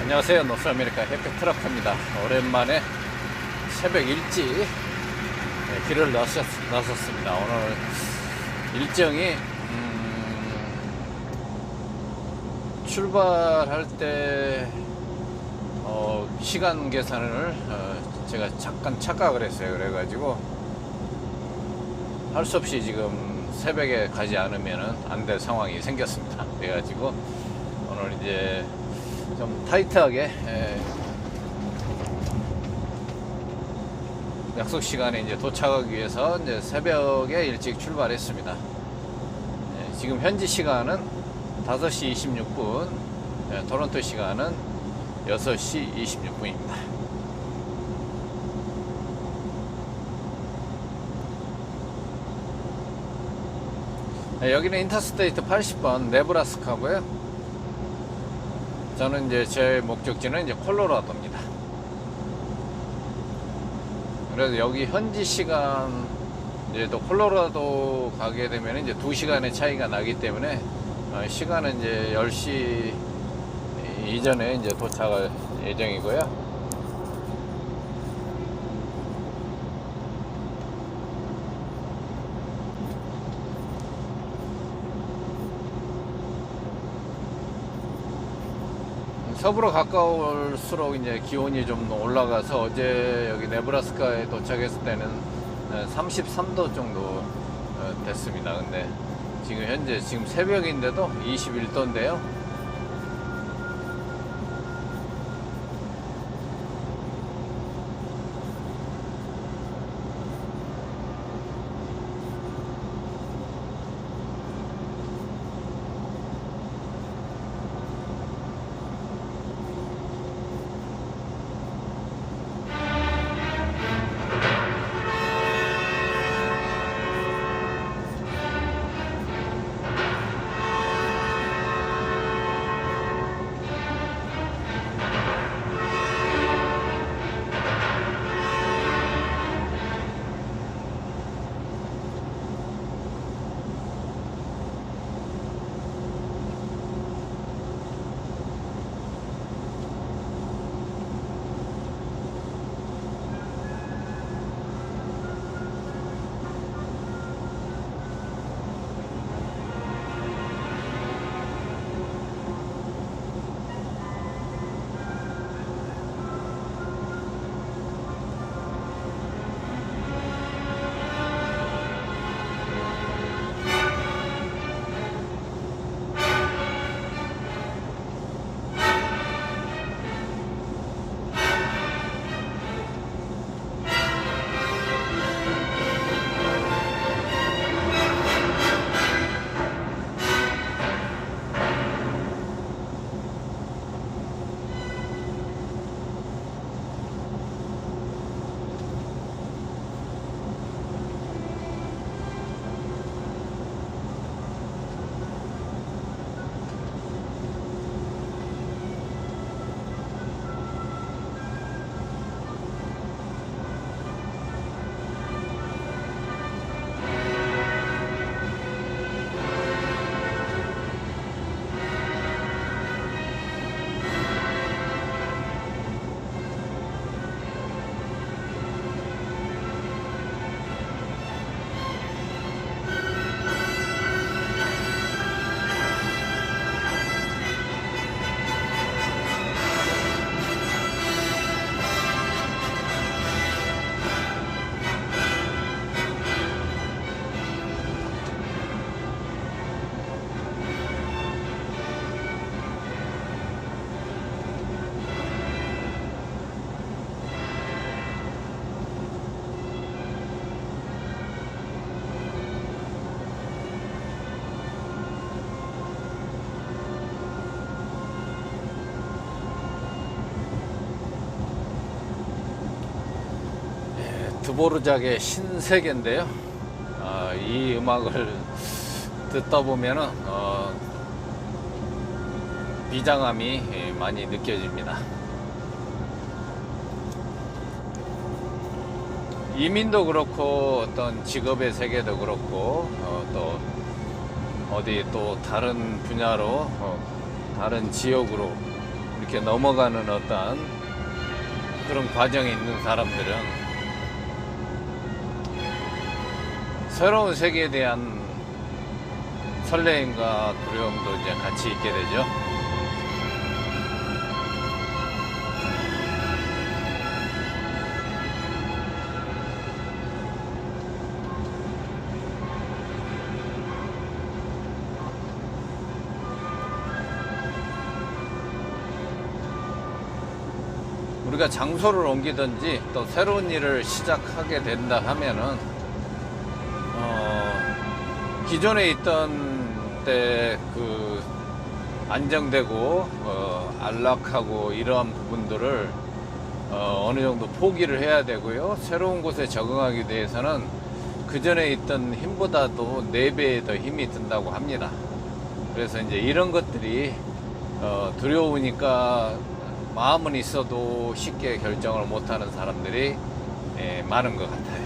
안녕하세요. 노스아메리카 해피트럭입니다. 오랜만에 새벽 일찍 길을 나섰습니다. 오늘 일정이 출발할 때 시간 계산을 제가 잠깐 착각을 했어요. 그래가지고 할 수 없이 지금 새벽에 가지 않으면 안 될 상황이 생겼습니다. 그래가지고 오늘 이제 좀 타이트하게 약속 시간에 이제 도착하기 위해서 이제 새벽에 일찍 출발했습니다. 지금 현지 시간은 5시 26분, 토론토 시간은 6시 26분입니다. 여기는 인터스테이트 80번 네브라스카고요. 저는 이제 제 목적지는 이제 콜로라도입니다. 그래서 여기 현지 시간 이제 또 콜로라도 가게 되면 이제 2시간의 차이가 나기 때문에 시간은 이제 10시 이전에 이제 도착할 예정이고요. 서부로 가까울수록 이제 기온이 좀 올라가서 어제 여기 네브라스카에 도착했을 때는 33도 정도 됐습니다. 근데 지금 현재 지금 새벽인데도 21도인데요. 드보르작의 신세계인데요. 이 음악을 듣다 보면은 비장함이 많이 느껴집니다. 이민도 그렇고 어떤 직업의 세계도 그렇고 또 어디 또 다른 분야로 다른 지역으로 이렇게 넘어가는 어떤 그런 과정에 있는 사람들은 새로운 세계에 대한 설레임과 두려움도 이제 같이 있게 되죠. 우리가 장소를 옮기든지 또 새로운 일을 시작하게 된다 하면은 기존에 있던 때 그 안정되고 안락하고 이러한 부분들을 어느 정도 포기를 해야 되고요. 새로운 곳에 적응하기 위해서는 그 전에 있던 힘보다도 4배의 더 힘이 든다고 합니다. 그래서 이제 이런 것들이 두려우니까 마음은 있어도 쉽게 결정을 못하는 사람들이 많은 것 같아요.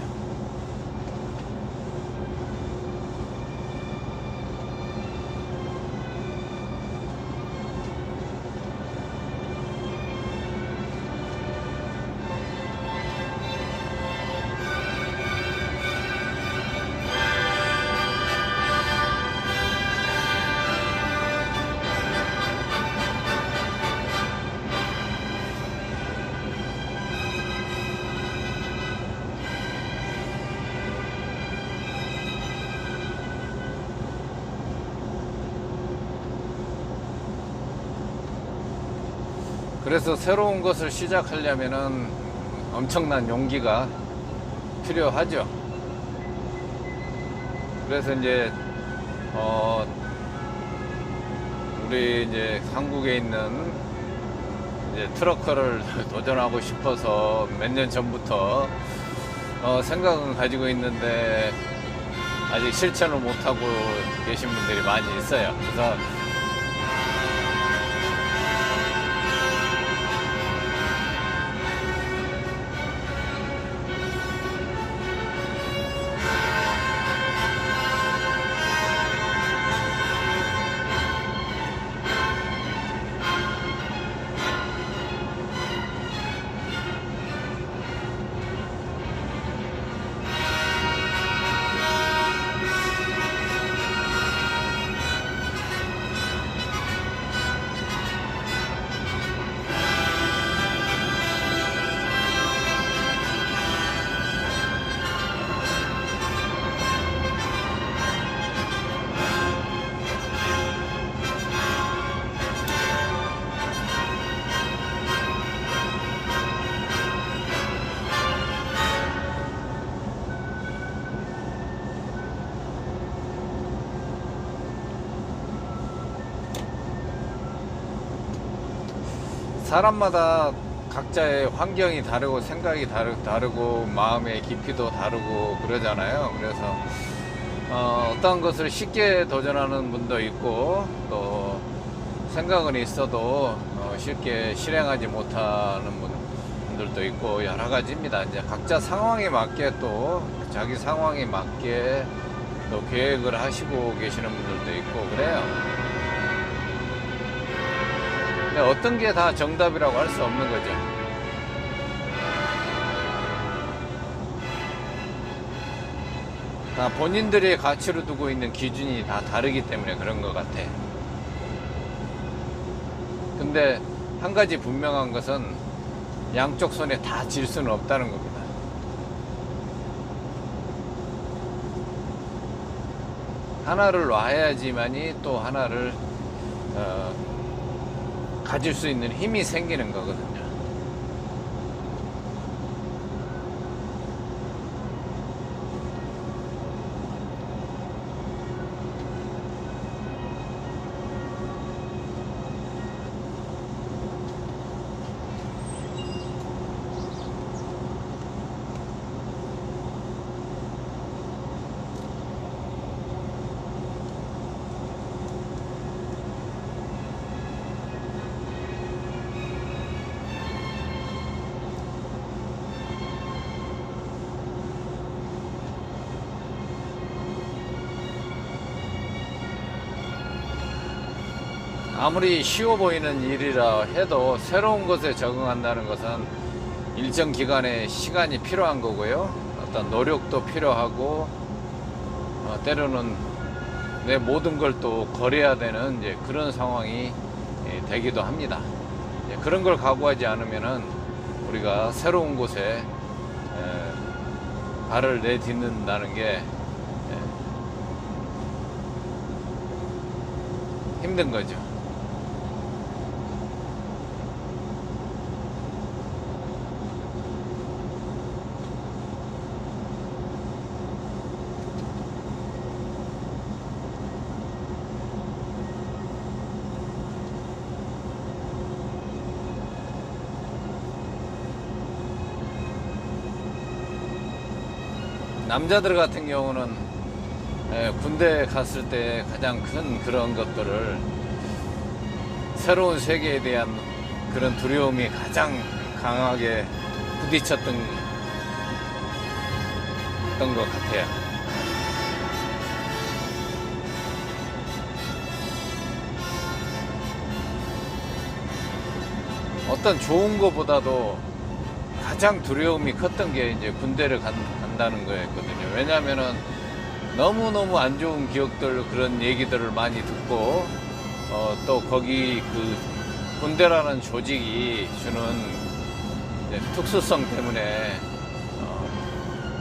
그래서 새로운 것을 시작하려면은 엄청난 용기가 필요하죠. 그래서 이제 우리 이제 한국에 있는 이제 트럭커를 도전하고 싶어서 몇 년 전부터 생각은 가지고 있는데 아직 실천을 못하고 계신 분들이 많이 있어요. 그래서 사람마다 각자의 환경이 다르고 생각이 다르고 마음의 깊이도 다르고 그러잖아요. 그래서 어떤 것을 쉽게 도전하는 분도 있고 또 생각은 있어도 쉽게 실행하지 못하는 분들도 있고 여러 가지입니다. 이제 각자 상황에 맞게 또 자기 상황에 맞게 또 계획을 하시고 계시는 분들도 있고 그래요. 어떤 게 다 정답이라고 할 수 없는 거죠. 다 본인들의 가치로 두고 있는 기준이 다 다르기 때문에 그런 것 같아. 근데 한 가지 분명한 것은 양쪽 손에 다 질 수는 없다는 겁니다. 하나를 놔야지만이 또 하나를 가질 수 있는 힘이 생기는 거거든요. 아무리 쉬워 보이는 일이라 해도 새로운 것에 적응한다는 것은 일정 기간의 시간이 필요한 거고요. 어떤 노력도 필요하고, 때로는 내 모든 걸 또 거래해야 되는 이제 그런 상황이 되기도 합니다. 그런 걸 각오하지 않으면은 우리가 새로운 곳에 발을 내딛는다는 게 힘든 거죠. 남자들 같은 경우는 군대 갔을 때 가장 큰 그런 것들을, 새로운 세계에 대한 그런 두려움이 가장 강하게 부딪혔던 것 같아요. 어떤 좋은 것보다도 가장 두려움이 컸던 게 이제 군대를 간다는 거였거든요. 왜냐하면은 너무너무 안 좋은 기억들, 그런 얘기들을 많이 듣고, 또 거기 그 군대라는 조직이 주는 특수성 때문에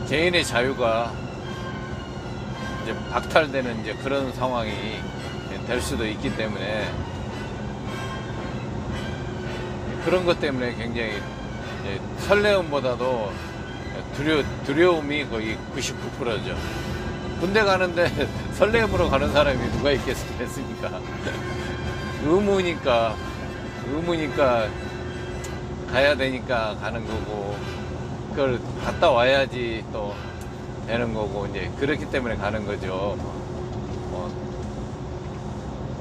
개인의 자유가 이제 박탈되는 이제 그런 상황이 될 수도 있기 때문에, 그런 것 때문에 굉장히 설레움보다도 두려움이 거의 99%죠. 군대 가는데 설렘으로 가는 사람이 누가 있겠습니까? 의무니까 가야 되니까 가는 거고, 그걸 갔다 와야지 또 되는 거고, 이제 그렇기 때문에 가는 거죠.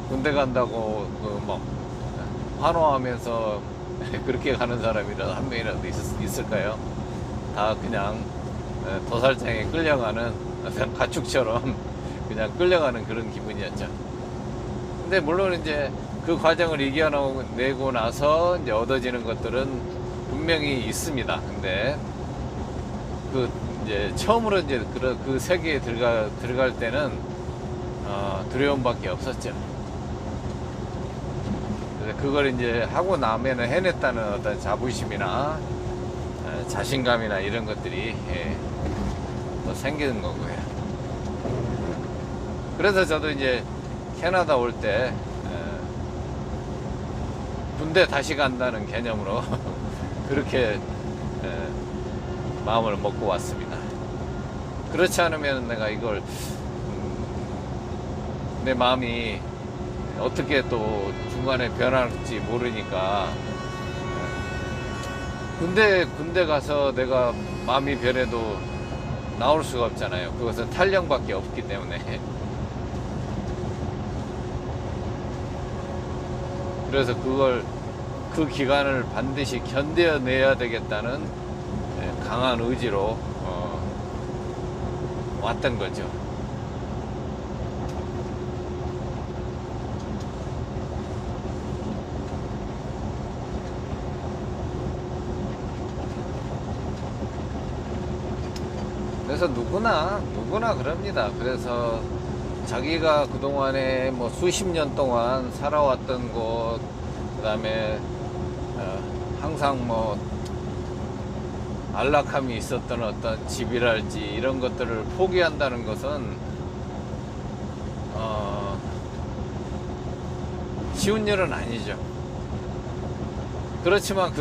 군대 간다고 환호하면서 그렇게 가는 사람이라도 한 명이라도 있을까요? 다 그냥 도살장에 끌려가는, 그냥 가축처럼 그냥 끌려가는 그런 기분이었죠. 근데 물론 이제 그 과정을 이겨내고 나서 이제 얻어지는 것들은 분명히 있습니다. 근데 그 이제 처음으로 이제 그 세계에 들어갈 때는 두려움밖에 없었죠. 그래서 그걸 이제 하고 나면은 해냈다는 어떤 자부심이나 자신감이나 이런 것들이 또 생기는 거고요. 그래서 저도 이제 캐나다 올 때 군대 다시 간다는 개념으로 그렇게 마음을 먹고 왔습니다. 그렇지 않으면 내가 이걸 내 마음이 어떻게 또 중간에 변할지 모르니까, 군대 가서 내가 마음이 변해도 나올 수가 없잖아요. 그것은 탈령밖에 없기 때문에. 그래서 그 기간을 반드시 견뎌내야 되겠다는 강한 의지로 왔던 거죠. 그래서 누구나 그럽니다. 그래서 자기가 그동안에 뭐 수십 년 동안 살아왔던 곳, 그 다음에 항상 뭐 안락함이 있었던 어떤 집이랄지 이런 것들을 포기한다는 것은 쉬운 일은 아니죠. 그렇지만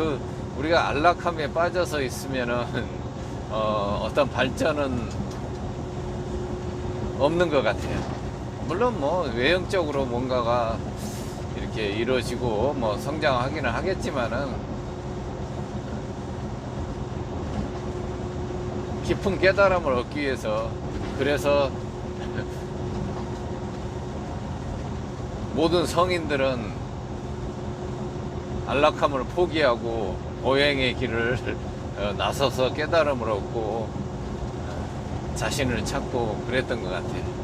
우리가 안락함에 빠져서 있으면은 어떤 발전은 없는 것 같아요. 물론 뭐 외형적으로 뭔가가 이렇게 이루어지고 뭐 성장하기는 하겠지만은, 깊은 깨달음을 얻기 위해서, 그래서 모든 성인들은 안락함을 포기하고 보행의 길을 나서서 깨달음을 얻고 자신을 찾고 그랬던 것 같아요.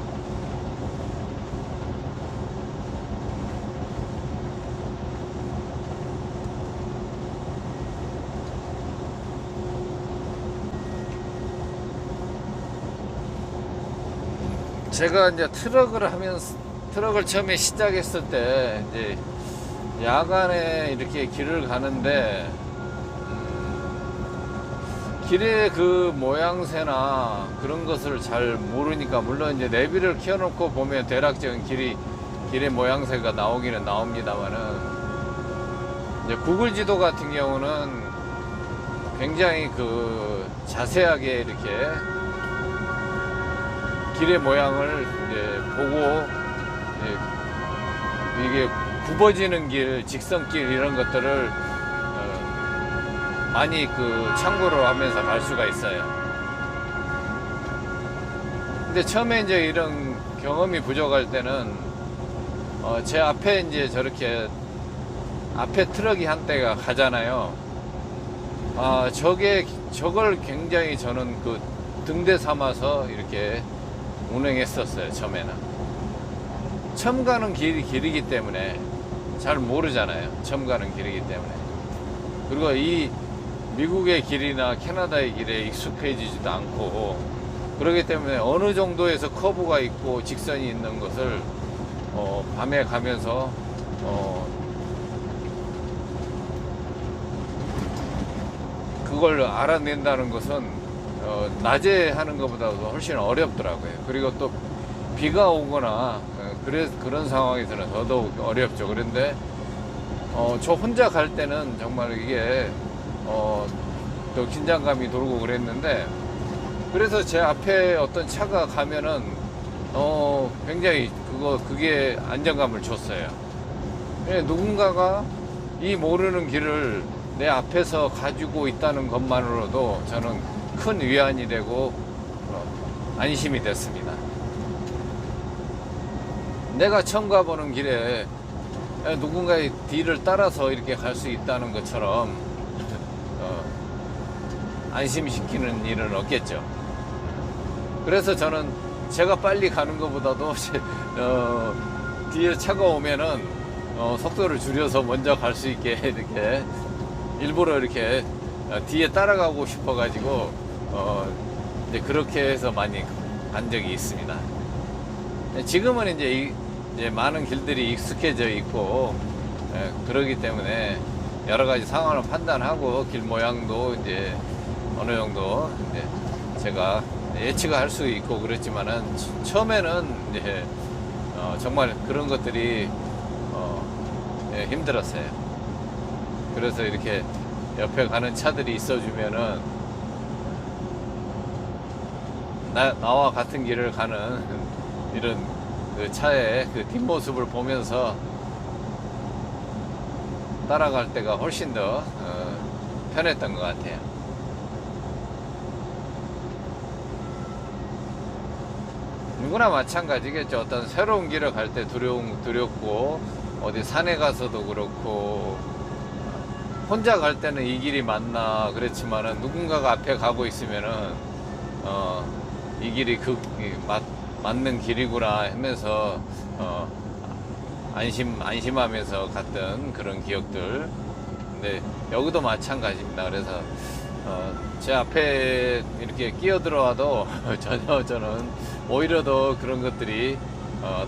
제가 이제 트럭을 처음에 시작했을 때 이제 야간에 이렇게 길을 가는데 길의 그 모양새나 그런 것을 잘 모르니까, 물론 이제 내비를 켜놓고 보면 대략적인 길의 모양새가 나오기는 나옵니다만은, 이제 구글 지도 같은 경우는 굉장히 그 자세하게 이렇게 길의 모양을 이제 보고, 이게 굽어지는 길, 직선길 이런 것들을 많이 그 참고를 하면서 갈 수가 있어요. 근데 처음에 이제 이런 경험이 부족할 때는 제 앞에 이제 저렇게 앞에 트럭이 한 대가 가잖아요. 저걸 굉장히 저는 그 등대 삼아서 이렇게 운행했었어요. 처음에는 처음 가는 길이기 때문에 잘 모르잖아요. 처음 가는 길이기 때문에. 그리고 이 미국의 길이나 캐나다의 길에 익숙해지지도 않고, 그렇기 때문에 어느 정도에서 커브가 있고 직선이 있는 것을 밤에 가면서 그걸 알아낸다는 것은 낮에 하는 것보다도 훨씬 어렵더라고요. 그리고 또 비가 오거나 그런 상황에서는 더더욱 어렵죠. 그런데 저 혼자 갈 때는 정말 이게 또 긴장감이 돌고 그랬는데, 그래서 제 앞에 어떤 차가 가면은 굉장히 그게 안정감을 줬어요. 누군가가 이 모르는 길을 내 앞에서 가지고 있다는 것만으로도 저는 큰 위안이 되고 안심이 됐습니다. 내가 처음 가보는 길에 누군가의 뒤를 따라서 이렇게 갈 수 있다는 것처럼 안심시키는 일은 없겠죠. 그래서 저는 제가 빨리 가는 것보다도 뒤에 차가 오면은 속도를 줄여서 먼저 갈 수 있게 이렇게 일부러 이렇게 뒤에 따라가고 싶어 가지고 이제 그렇게 해서 많이 간 적이 있습니다. 지금은 이제 많은 길들이 익숙해져 있고 그러기 때문에 여러 가지 상황을 판단하고 길 모양도 이제 어느 정도 이제 제가 예측을 할 수 있고 그랬지만은, 처음에는 이제 정말 그런 것들이 힘들었어요. 그래서 이렇게 옆에 가는 차들이 있어주면은 나와 같은 길을 가는 이런 그 차의 그 뒷모습을 보면서 따라갈 때가 훨씬 더 편했던 것 같아요. 누구나 마찬가지겠죠. 어떤 새로운 길을 갈 때 두렵고, 어디 산에 가서도 그렇고, 혼자 갈 때는 이 길이 맞나 그랬지만은 누군가가 앞에 가고 있으면은 이 길이 맞는 길이구나 하면서 안심하면서 갔던 그런 기억들. 근데 여기도 마찬가지입니다. 그래서 제 앞에 이렇게 끼어들어와도 전혀 저는 오히려 더 그런 것들이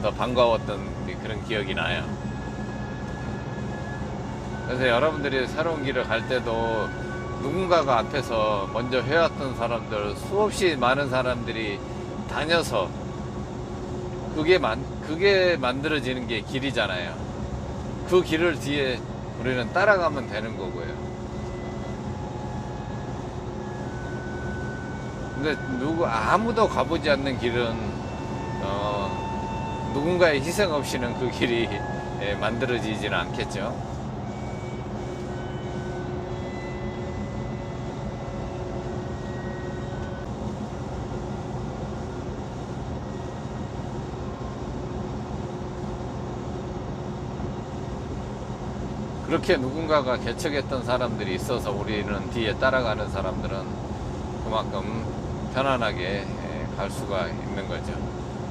더 반가웠던 그런 기억이 나요. 그래서 여러분들이 새로운 길을 갈 때도 누군가가 앞에서 먼저 해왔던 사람들, 수없이 많은 사람들이 다녀서 그게 만들어지는 게 길이잖아요. 그 길을 뒤에 우리는 따라가면 되는 거고요. 근데 아무도 가보지 않는 길은 누군가의 희생 없이는 그 길이 만들어지지는 않겠죠. 그렇게 누군가가 개척했던 사람들이 있어서 우리는 뒤에 따라가는 사람들은 그만큼 편안하게 갈 수가 있는 거죠.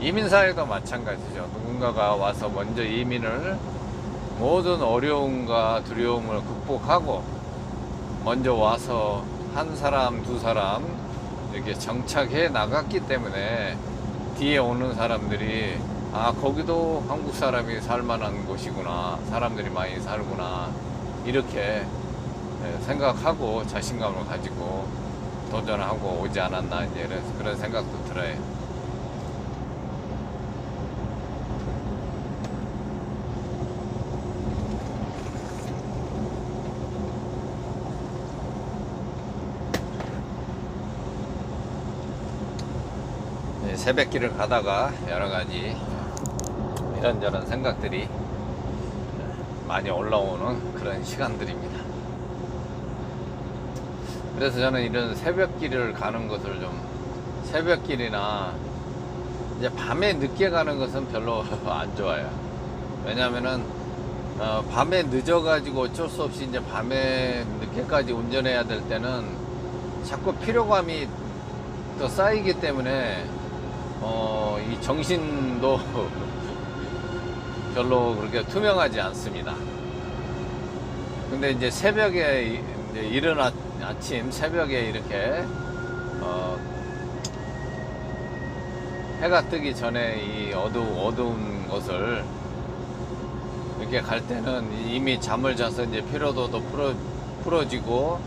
이민사회도 마찬가지죠. 누군가가 와서 먼저 이민을 모든 어려움과 두려움을 극복하고 먼저 와서 한 사람, 두 사람 이렇게 정착해 나갔기 때문에 뒤에 오는 사람들이 아 거기도 한국 사람이 살만한 곳이구나, 사람들이 많이 살구나, 이렇게 생각하고 자신감을 가지고 도전하고 오지 않았나, 이제 그런 생각도 들어요. 새벽길을 가다가 여러 가지 이런저런 생각들이 많이 올라오는 그런 시간들입니다. 그래서 저는 이런 새벽길을 가는 것을 좀, 새벽길이나 이제 밤에 늦게 가는 것은 별로 안 좋아요. 왜냐면은 밤에 늦어가지고 어쩔 수 없이 이제 밤에 늦게까지 운전해야 될 때는 자꾸 피로감이 또 쌓이기 때문에 이 정신도 별로 그렇게 투명하지 않습니다. 근데 이제 새벽에 이제 이른 아침 새벽에 이렇게 해가 뜨기 전에 이 어두운 것을 이렇게 갈 때는 이미 잠을 자서 이제 피로도도 풀어지고,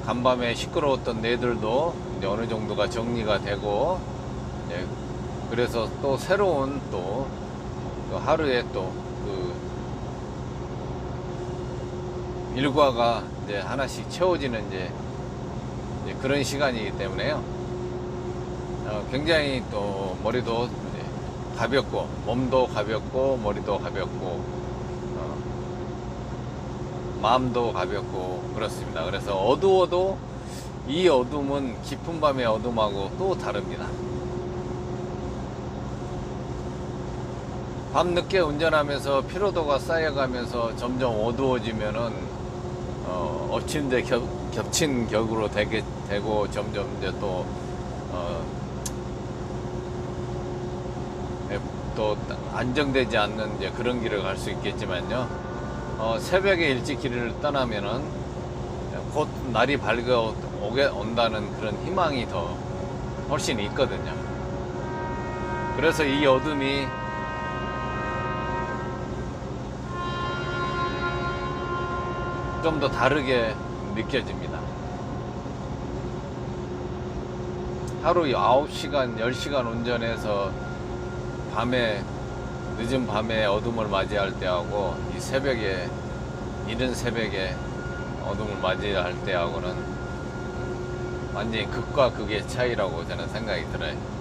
간밤에 시끄러웠던 뇌들도 이제 어느 정도가 정리가 되고, 그래서 또 새로운 또 하루에 또 그 일과가 이제 하나씩 채워지는 이제 그런 시간이기 때문에요. 굉장히 또 머리도 가볍고, 몸도 가볍고, 머리도 가볍고, 마음도 가볍고 그렇습니다. 그래서 어두워도 이 어둠은 깊은 밤의 어둠하고 또 다릅니다. 밤늦게 운전하면서 피로도가 쌓여가면서 점점 어두워지면은 엎친 데 겹친 격으로 되고 점점 이제 또 안정되지 않는 이제 그런 길을 갈 수 있겠지만요. 새벽에 일찍 길을 떠나면은 곧 날이 밝아 온다는 그런 희망이 더 훨씬 있거든요. 그래서 이 어둠이 좀 더 다르게 느껴집니다. 하루 9시간, 10시간 운전해서 늦은 밤에 어둠을 맞이할 때하고 이 새벽에, 이른 새벽에 어둠을 맞이할 때하고는 완전히 극과 극의 차이라고 저는 생각이 들어요.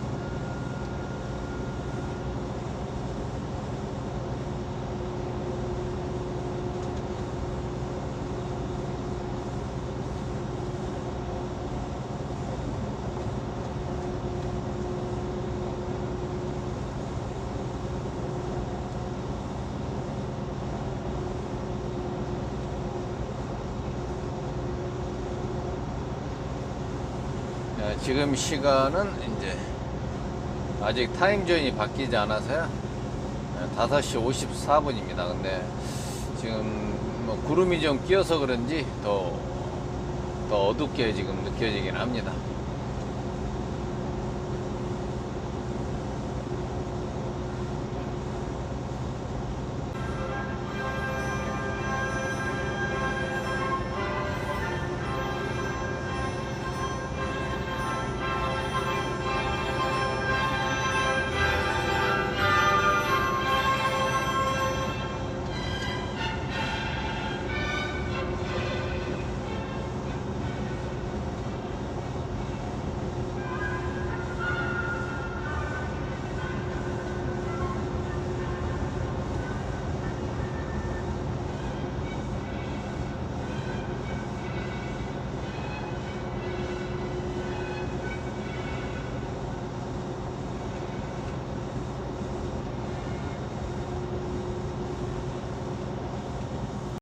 지금 시간은 이제 아직 타임존이 바뀌지 않아서요. 5시 54분입니다. 근데 지금 뭐 구름이 좀 끼어서 그런지 더 어둡게 지금 느껴지긴 합니다.